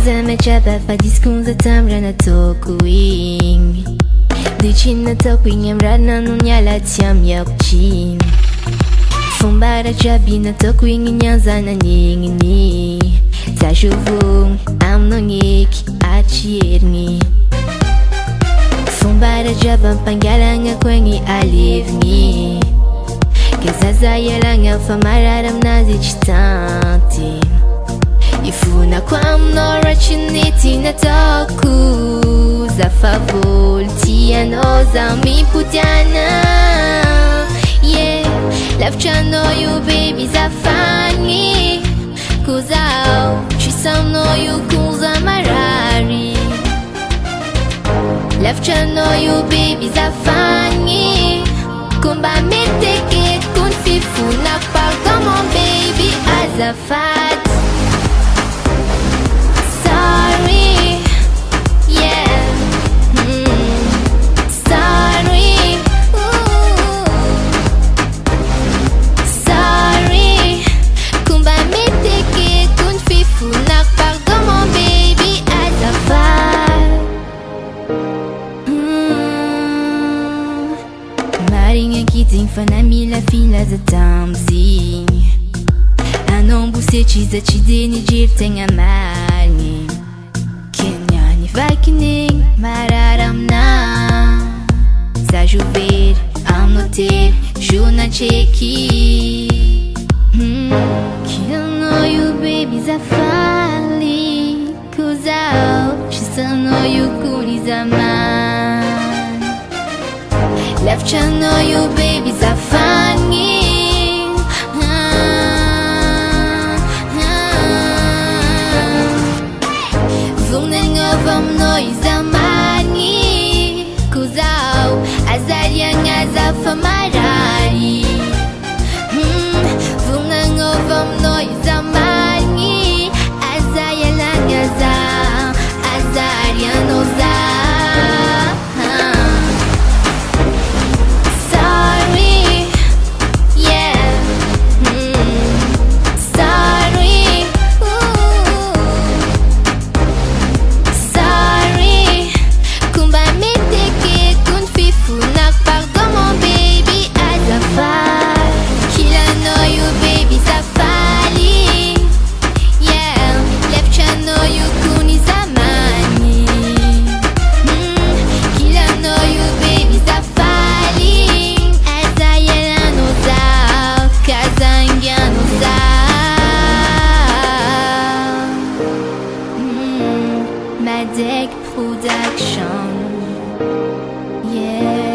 Zamechapa pa diskunza tamrana tokuing Duchina tokuing amrana nunyala tiam yakchin Fumbara jabina tokuing nyanzana ningini Tajuvung amnongik achirni Fumbara jaban pangalanga kwengi alivni Kezaza yelanga famararam nazichitanti Ifuna kwamnora chiniti na toku Za favol tiano za mi putiana Yeah, love chano you baby za fani Kuzao, chisano you kuza marari Love chano you baby za fani Kumba meteke kun fifuna pardon mon baby azafat Fanami la fila za tamzi Anombu se chiza chideni jirteng amarni Kenyani vakining mararamna Za juver amnoter juna cheki Kilano you baby za fali Kuzao chisano you kuri zaman Left channel you baby za funny Vunen ovam noi zamani Kuzao azarian azafa marari Vunen ovam noi zamani Azayalan azam Azarian ozam Madec Production, yeah.